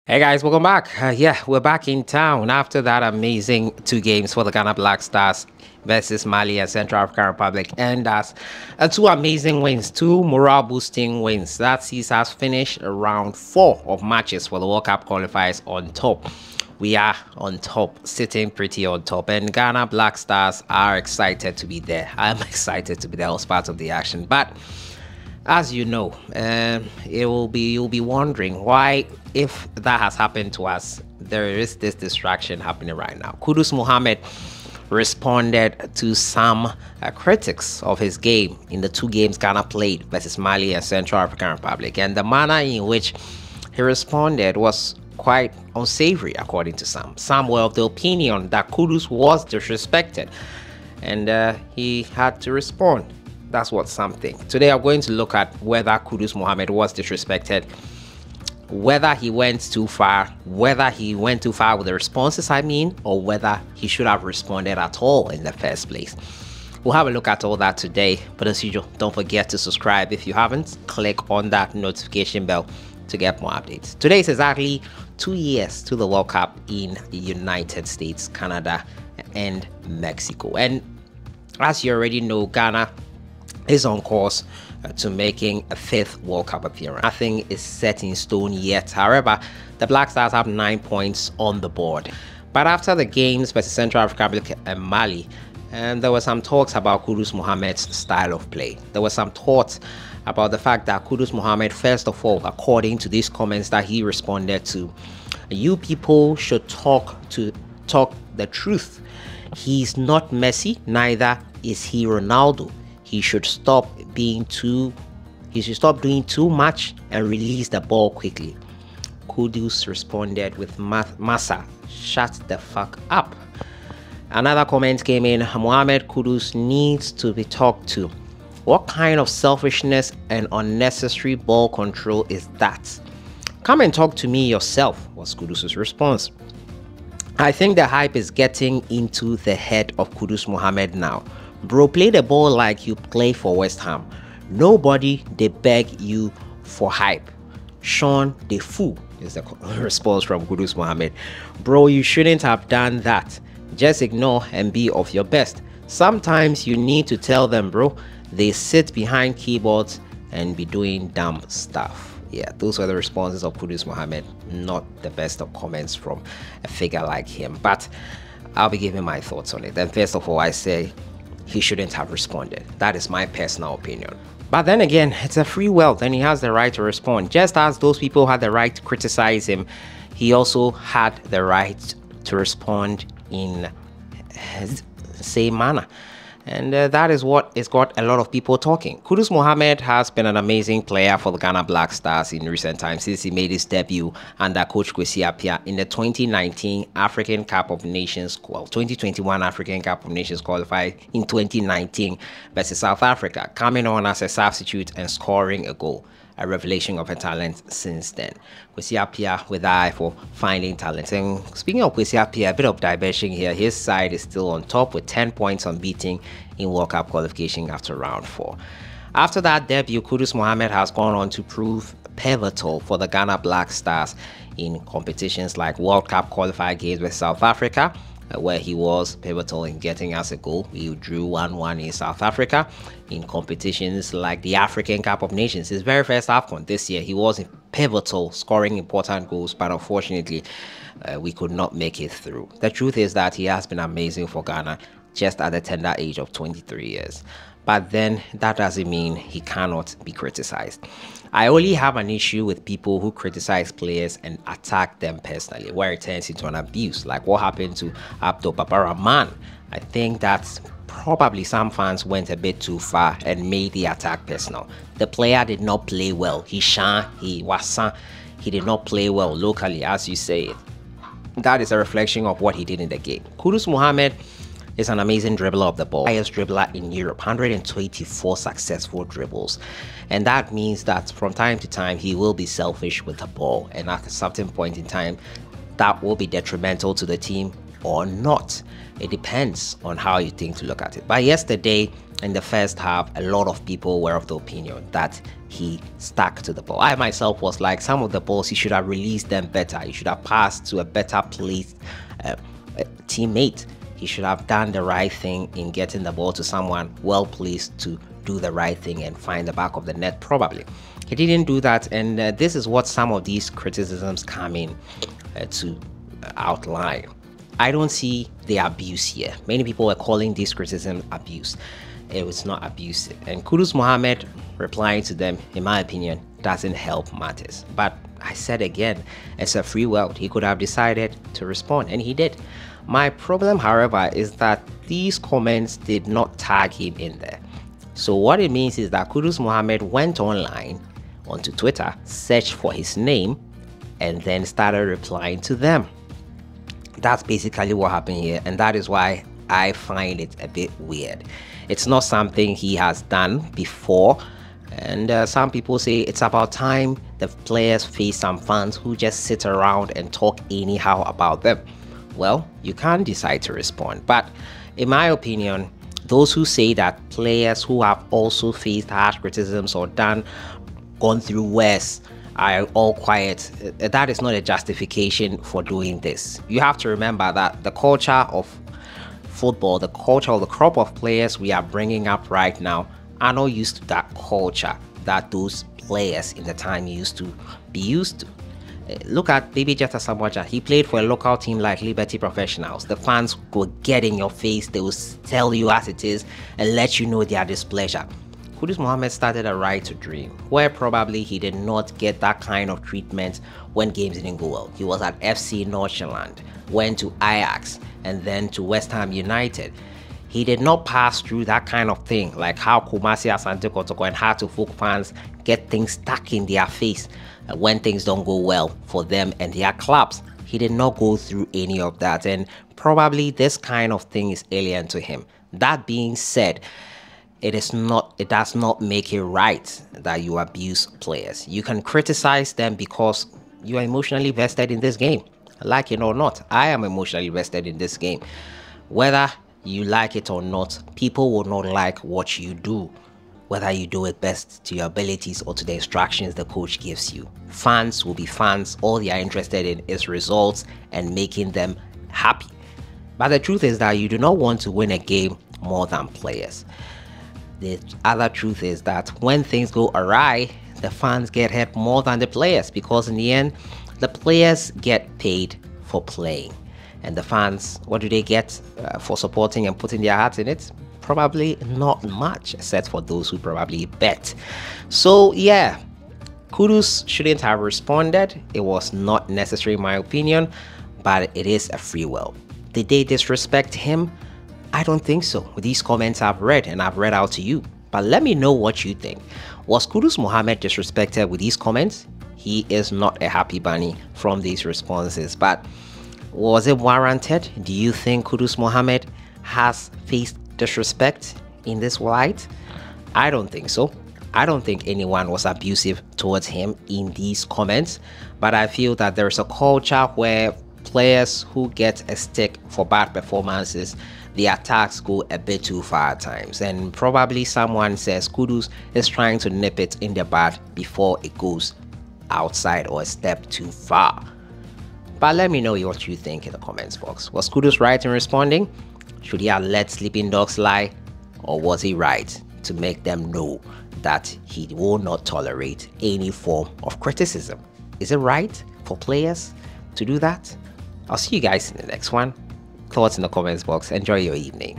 Hey guys, welcome back. Yeah, we're back in town after that amazing two games for the Ghana Black Stars versus Mali and Central African Republic. And that's two amazing wins, two morale boosting wins. That sees us finish round 4 of matches for the World Cup qualifiers on top. We are on top, sitting pretty on top, and Ghana Black Stars are excited to be there. I'm excited to be there as part of the action, but as you know, you'll be wondering why, if that has happened to us, there is this distraction happening right now. Kudus Mohammed responded to some critics of his game in the two games Ghana played versus Mali and Central African Republic, and the manner in which he responded was quite unsavory, according to some. Some were of the opinion that Kudus was disrespected, and he had to respond. That's what some think. Today I'm going to look at whether Kudus Mohammed was disrespected, whether he went too far, with the responses, or whether he should have responded at all in the first place. We'll have a look at all that today, but as usual, don't forget to subscribe if you haven't. Click on that notification bell to get more updates. Today is exactly 2 years to the World Cup in the United States, Canada, and Mexico. And as you already know, Ghana is on course to making a 5th World Cup appearance. Nothing is set in stone yet. However, the Black Stars have 9 points on the board. But after the games versus Central African Republic and Mali, there were some talks about Kudus Mohammed's style of play. There was some thoughts about the fact that Kudus Mohammed, first of all, according to these comments that he responded to, you people should talk the truth. He's not Messi, neither is he Ronaldo. He should stop doing too much and release the ball quickly. Kudus responded with Massa, shut the fuck up. Another comment came in, Mohammed Kudus needs to be talked to. What kind of selfishness and unnecessary ball control is that? Come and talk to me yourself, was Kudus' response. I think the hype is getting into the head of Kudus Mohammed now. Bro, play the ball like you play for West Ham. Nobody they beg you for hype. Sean the fool is the response from Kudus Mohammed. Bro, you shouldn't have done that. Just ignore and be of your best. Sometimes you need to tell them, bro. They sit behind keyboards and be doing dumb stuff. Yeah, those were the responses of Kudus Mohammed. Not the best of comments from a figure like him, but I'll be giving my thoughts on it. And first of all, I say he shouldn't have responded. That is my personal opinion. But then again, it's a free world and he has the right to respond. Just as those people had the right to criticize him, he also had the right to respond in his same manner. And that is what has got a lot of people talking. Kudus Mohammed has been an amazing player for the Ghana Black Stars in recent times since he made his debut under Coach Kwesi Appiah in the 2019 African Cup of Nations, 2021 African Cup of Nations qualified in 2019 versus South Africa, coming on as a substitute and scoring a goal. A revelation of her talent since then. Kwesi Appiah with the eye for finding talent. And speaking of Kwesi Appiah, a bit of diversion here. His side is still on top with 10 points unbeaten in World Cup qualification after round 4. After that debut, Kudus Mohammed has gone on to prove pivotal for the Ghana Black Stars in competitions like World Cup qualifier games with South Africa, where he was pivotal in getting us a goal. We drew 1-1 in South Africa. In competitions like the African Cup of Nations, his very first AFCON this year, he was pivotal, scoring important goals, but unfortunately, we could not make it through. The truth is that he has been amazing for Ghana just at the tender age of 23 years. But then that doesn't mean he cannot be criticized. I only have an issue with people who criticize players and attack them personally, where it turns into an abuse, like what happened to Abdul Rahman. I think that's probably some fans went a bit too far and made the attack personal. The player did not play well. He did not play well locally, as you say it. That is a reflection of what he did in the game. Kudus Mohammed is an amazing dribbler of the ball. Highest dribbler in Europe, 124 successful dribbles. And that means that from time to time, he will be selfish with the ball. And at a certain point in time, that will be detrimental to the team or not. It depends on how you think to look at it. But yesterday, in the first half, a lot of people were of the opinion that he stuck to the ball. I myself was like, some of the balls, he should have released them better. He should have passed to a better placed teammate. He should have done the right thing in getting the ball to someone well placed to do the right thing and find the back of the net, probably. He didn't do that, and this is what some of these criticisms come in to outline. I don't see the abuse here. Many people were calling this criticism abuse. It was not abuse. And Kudus Mohammed replying to them, in my opinion, doesn't help matters. But I said again, it's a free world. He could have decided to respond, and he did. My problem, however, is that these comments did not tag him in there. So what it means is that Kudus Mohammed went online onto Twitter, searched for his name, and then started replying to them. That's basically what happened here, and that is why I find it a bit weird. It's not something he has done before, and some people say it's about time the players face some fans who just sit around and talk anyhow about them. Well, you can't decide to respond, but in my opinion, those who say that players who have also faced harsh criticisms or gone through worse are all quiet, that is not a justification for doing this. You have to remember that the culture of football, the culture of the crop of players we are bringing up right now are not used to that culture that those players in the time used to be used to. Look at Baby Jetta Samoja. He played for a local team like Liberty Professionals. The fans will get in your face, they will tell you as it is and let you know their displeasure. Kudus Mohammed started a right to dream, where probably he did not get that kind of treatment when games didn't go well. He was at FC Nordsjælland, went to Ajax, and then to West Ham United. He did not pass through that kind of thing, like how Kumasi Asante Kotoko and Heart-to-Folk fans get things stuck in their face when things don't go well for them and their clubs. He did not go through any of that, and probably this kind of thing is alien to him. That being said, it does not make it right that you abuse players. You can criticize them because you are emotionally vested in this game. Like it or not, I am emotionally vested in this game. Whether you like it or not, people will not like what you do, whether you do it best to your abilities or to the instructions the coach gives you. Fans will be fans. All they are interested in is results and making them happy. But the truth is that you do not want to win a game more than players. The other truth is that when things go awry, the fans get hurt more than the players, because in the end, the players get paid for playing. And the fans, what do they get for supporting and putting their hearts in it? Probably not much, except for those who probably bet. So yeah, Kudus shouldn't have responded. It was not necessary in my opinion, but it is a free will. Did they disrespect him? I don't think so, with these comments I've read and I've read out to you. But let me know what you think. Was Kudus Mohammed disrespected with these comments? He is not a happy bunny from these responses, but was it warranted? Do you think Kudus Mohammed has faced disrespect in this light? I don't think so. I don't think anyone was abusive towards him in these comments, but I feel that there's a culture where players who get a stick for bad performances, the attacks go a bit too far at times, and probably someone says Kudus is trying to nip it in the bud before it goes outside or a step too far. But let me know what you think in the comments box. Was Kudus right in responding? Should he have let sleeping dogs lie? Or was he right to make them know that he will not tolerate any form of criticism? Is it right for players to do that? I'll see you guys in the next one. Thoughts in the comments box. Enjoy your evening.